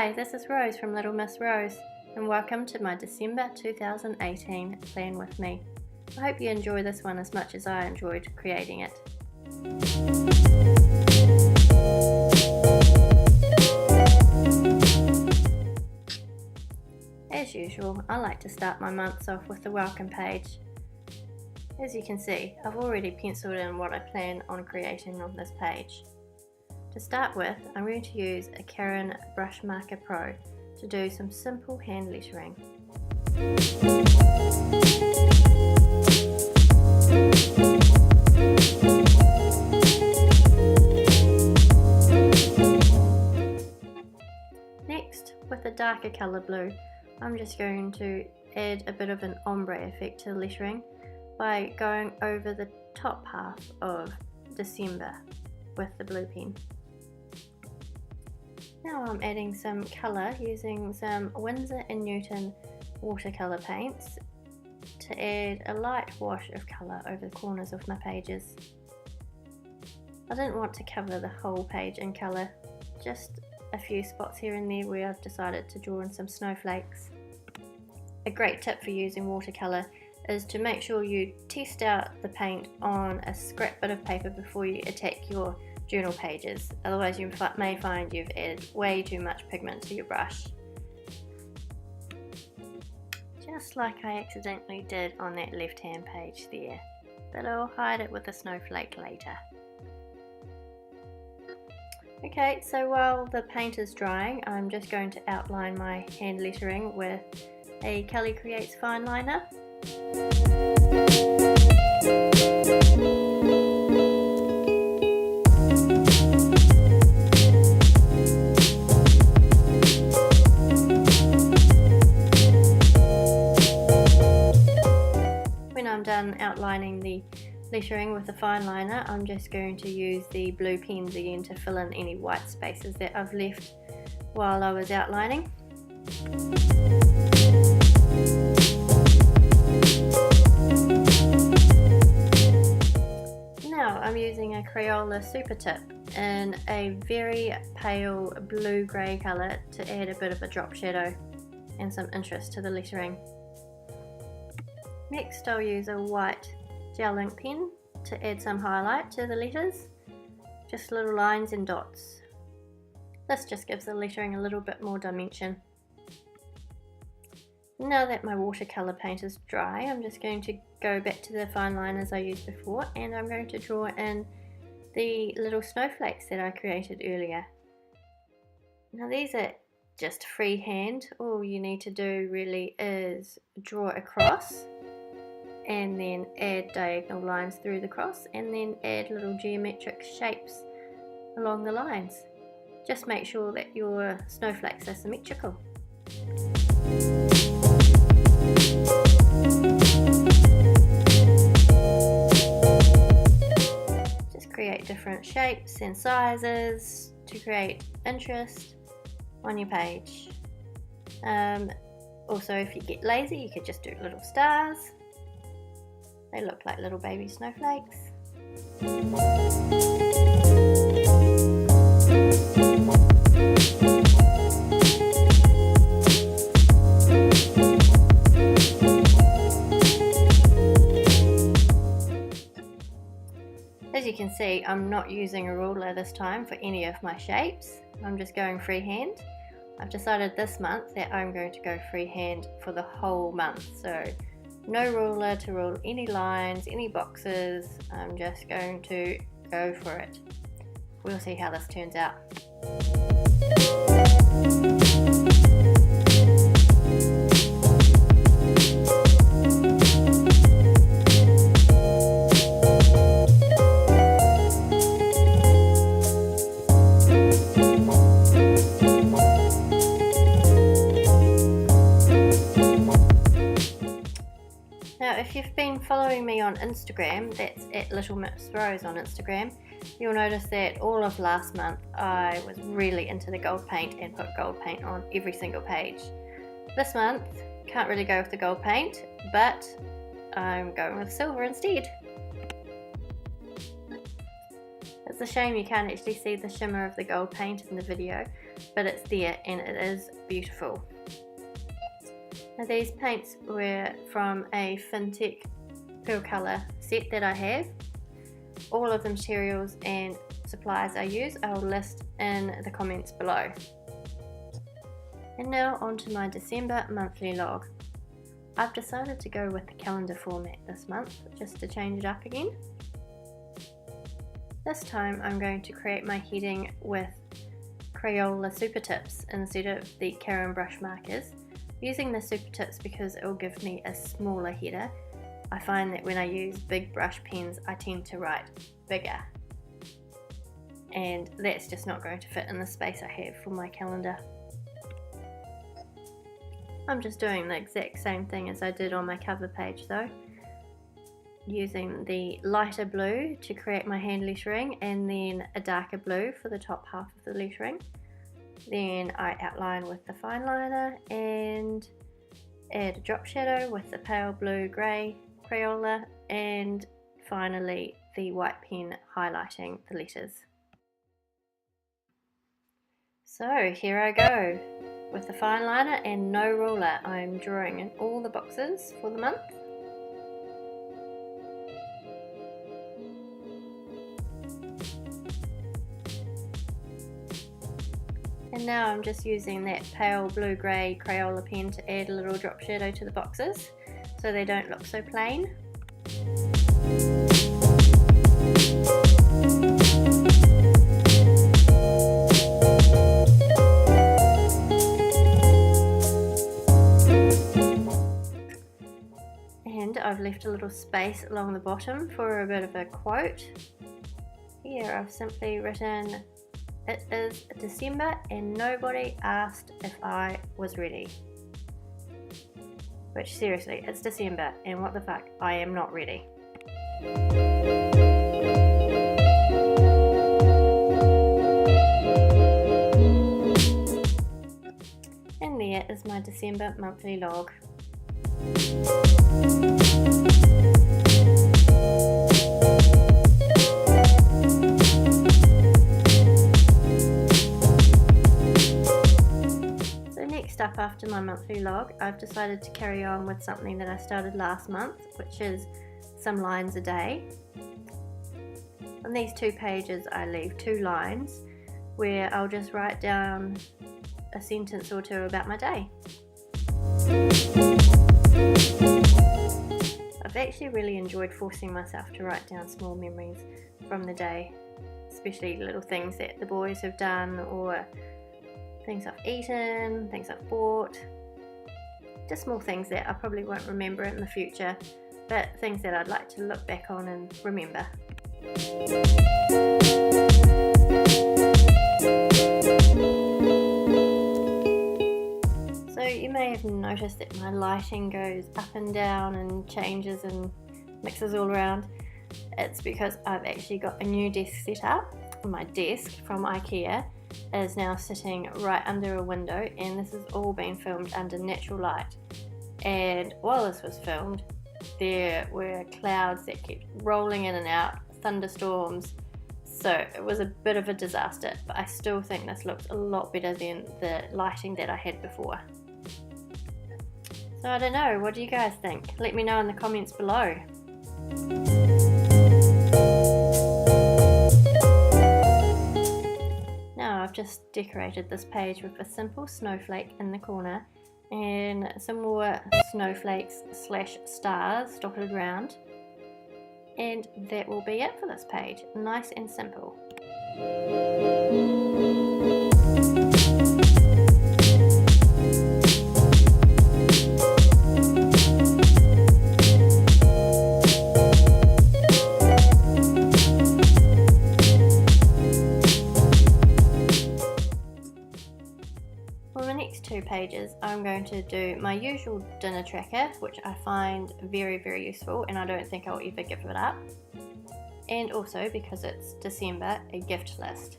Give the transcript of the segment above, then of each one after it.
Hi, this is Rose from Little Miss Rose, and welcome to my December 2018 plan with me. I hope you enjoy this one as much as I enjoyed creating it. As usual, I like to start my months off with the welcome page. As you can see, I've already penciled in what I plan on creating on this page. To start with, I'm going to use a Karud Brush Marker Pro to do some simple hand lettering. Next, with a darker colour blue, I'm just going to add a bit of an ombre effect to the lettering by going over the top half of December with the blue pen. Now I'm adding some colour using some Winsor & Newton watercolour paints to add a light wash of colour over the corners of my pages. I didn't want to cover the whole page in colour, just a few spots here and there where I've decided to draw in some snowflakes. A great tip for using watercolour is to make sure you test out the paint on a scrap bit of paper before you attack your journal pages, otherwise you may find you've added way too much pigment to your brush. Just like I accidentally did on that left hand page there, but I'll hide it with a snowflake later. Okay, so while the paint is drying, I'm just going to outline my hand lettering with a Kelly Creates fine liner. When I'm done outlining the lettering with the fine liner, I'm just going to use the blue pens again to fill in any white spaces that I've left while I was outlining. Now I'm using a Crayola Super Tip in a very pale blue-grey colour to add a bit of a drop shadow and some interest to the lettering. Next I'll use a white gel ink pen to add some highlight to the letters, just little lines and dots. This just gives the lettering a little bit more dimension. Now that my watercolour paint is dry, I'm just going to go back to the fine liners I used before, and I'm going to draw in the little snowflakes that I created earlier. Now these are just freehand. All you need to do really is draw across and then add diagonal lines through the cross, and then add little geometric shapes along the lines. Just make sure that your snowflakes are symmetrical. Just create different shapes and sizes to create interest on your page. Also, if you get lazy, you could just do little stars. They look like little baby snowflakes. As you can see, I'm not using a ruler this time for any of my shapes. I'm just going freehand. I've decided this month that I'm going to go freehand for the whole month. So no ruler to rule any lines, any boxes. I'm just going to go for it. We'll see how this turns out. Now if you've been following me on Instagram, that's at Little Miss Rose on Instagram, you'll notice that all of last month I was really into the gold paint and put gold paint on every single page. This month, can't really go with the gold paint, but I'm going with silver instead. It's a shame you can't actually see the shimmer of the gold paint in the video, but it's there and it is beautiful. Now these paints were from a FinTech Pearl Colour set that I have. All of the materials and supplies I use I will list in the comments below. And now on to my December monthly log. I've decided to go with the calendar format this month just to change it up again. This time I'm going to create my heading with Crayola super tips instead of the Karud brush markers. Using the super tips because it will give me a smaller header. I find that when I use big brush pens I tend to write bigger, and that's just not going to fit in the space I have for my calendar. I'm just doing the exact same thing as I did on my cover page though, using the lighter blue to create my hand lettering and then a darker blue for the top half of the lettering. Then I outline with the fine liner and add a drop shadow with the pale blue grey Crayola, and finally the white pen highlighting the letters. So here I go. With the fine liner and no ruler, I'm drawing in all the boxes for the month. And now I'm just using that pale blue-grey Crayola pen to add a little drop shadow to the boxes so they don't look so plain. And I've left a little space along the bottom for a bit of a quote. Here I've simply written, "It is December and nobody asked if I was ready." Which seriously, it's December and what the fuck, I am not ready. And there is my December monthly log. Up after my monthly log, I've decided to carry on with something that I started last month, which is some lines a day. On these 2 pages I leave 2 lines where I'll just write down a sentence or 2 about my day. I've actually really enjoyed forcing myself to write down small memories from the day, especially little things that the boys have done or things I've eaten, things I've bought, just small things that I probably won't remember in the future, but things that I'd like to look back on and remember. So you may have noticed that my lighting goes up and down and changes and mixes all around. It's because I've actually got a new desk set up. My desk from IKEA is now sitting right under a window, and this has all been filmed under natural light. And while this was filmed, there were clouds that kept rolling in and out, thunderstorms, so it was a bit of a disaster, but I still think this looks a lot better than the lighting that I had before. So I don't know, what do you guys think? Let me know in the comments below. I've just decorated this page with a simple snowflake in the corner and some more snowflakes / stars dotted around, and that will be it for this page. Nice and simple. For the next 2 pages, I'm going to do my usual dinner tracker, which I find very, very useful, and I don't think I'll ever give it up. And also, because it's December, a gift list.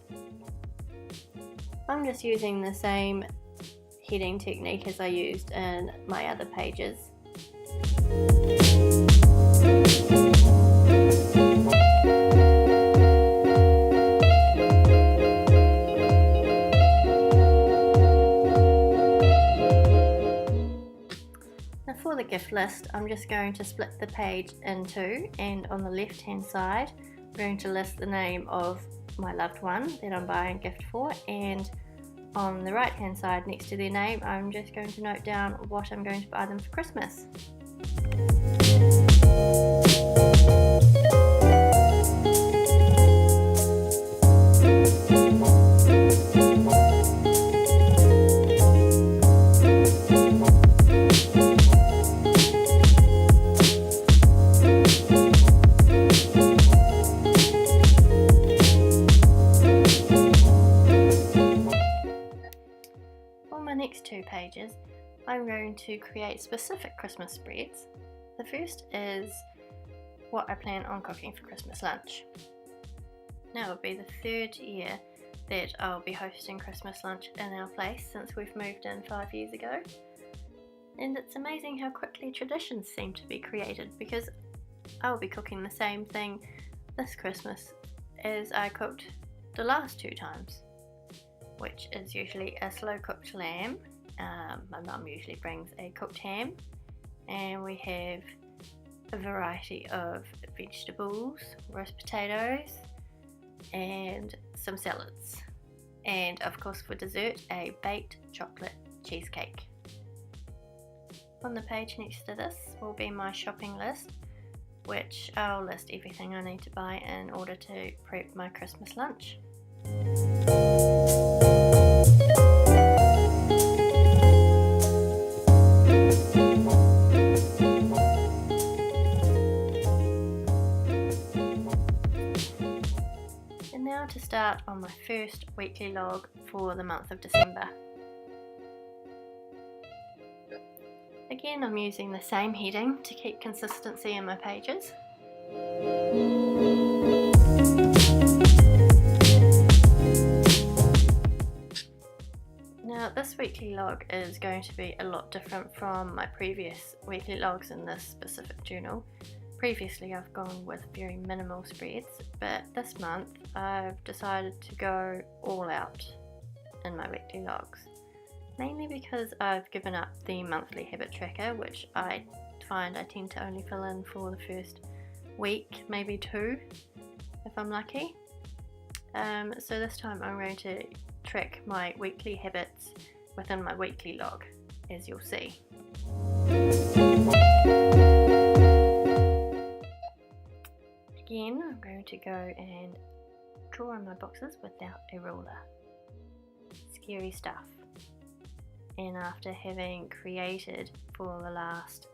I'm just using the same heading technique as I used in my other pages. gift list, I'm just going to split the page in two, and on the left hand side I'm going to list the name of my loved one that I'm buying a gift for, and on the right hand side next to their name I'm just going to note down what I'm going to buy them for Christmas. Next two pages I'm going to create specific Christmas spreads. The first is what I plan on cooking for Christmas lunch. Now it'll be the third year that I'll be hosting Christmas lunch in our place since we've moved in 5 years ago, and it's amazing how quickly traditions seem to be created, because I'll be cooking the same thing this Christmas as I cooked the last two times, which is usually a slow cooked lamb. My mum usually brings a cooked ham, and we have a variety of vegetables, roast potatoes and some salads, and of course for dessert a baked chocolate cheesecake. On the page next to this will be my shopping list, which I'll list everything I need to buy in order to prep my Christmas lunch. And now to start on my first weekly log for the month of December. Again, I'm using the same heading to keep consistency in my pages. Now this weekly log is going to be a lot different from my previous weekly logs in this specific journal. Previously I've gone with very minimal spreads, but this month I've decided to go all out in my weekly logs. Mainly because I've given up the monthly habit tracker, which I find I tend to only fill in for the first week, maybe two if I'm lucky. So this time I'm going to track my weekly habits within my weekly log, as you'll see. Again, I'm going to go and draw in my boxes without a ruler. Scary stuff. And after having created for the last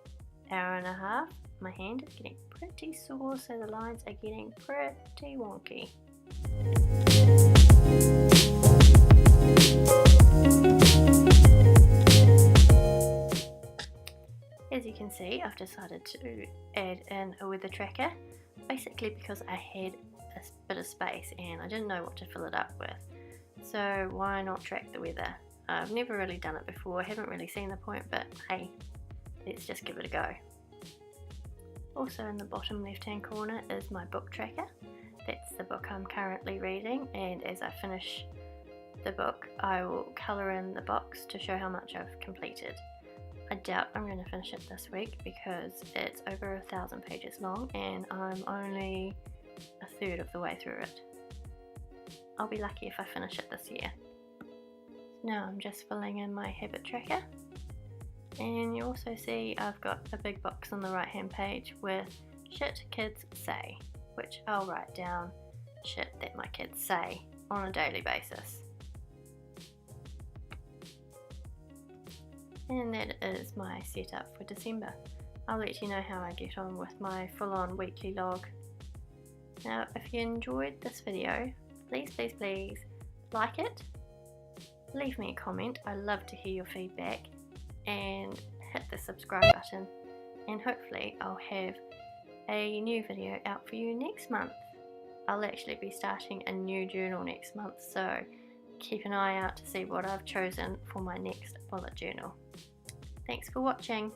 hour and a half, my hand is getting pretty sore, so the lines are getting pretty wonky. As you can see, I've decided to add in a weather tracker, basically because I had a bit of space and I didn't know what to fill it up with. So why not track the weather? I've never really done it before, haven't really seen the point, but hey, let's just give it a go. Also in the bottom left hand corner is my book tracker. That's the book I'm currently reading, and as I finish the book I will colour in the box to show how much I've completed. I doubt I'm going to finish it this week because it's over 1,000 pages long and I'm only a third of the way through it. I'll be lucky if I finish it this year. Now I'm just filling in my habit tracker, and you also see I've got a big box on the right hand page with shit kids say, which I'll write down shit that my kids say on a daily basis. And that is my setup for December. I'll let you know how I get on with my full-on weekly log. Now if you enjoyed this video, please like it, leave me a comment, I love to hear your feedback, and hit the subscribe button, and hopefully I'll have a new video out for you next month. I'll actually be starting a new journal next month, so keep an eye out to see what I've chosen for my next bullet journal. Thanks for watching.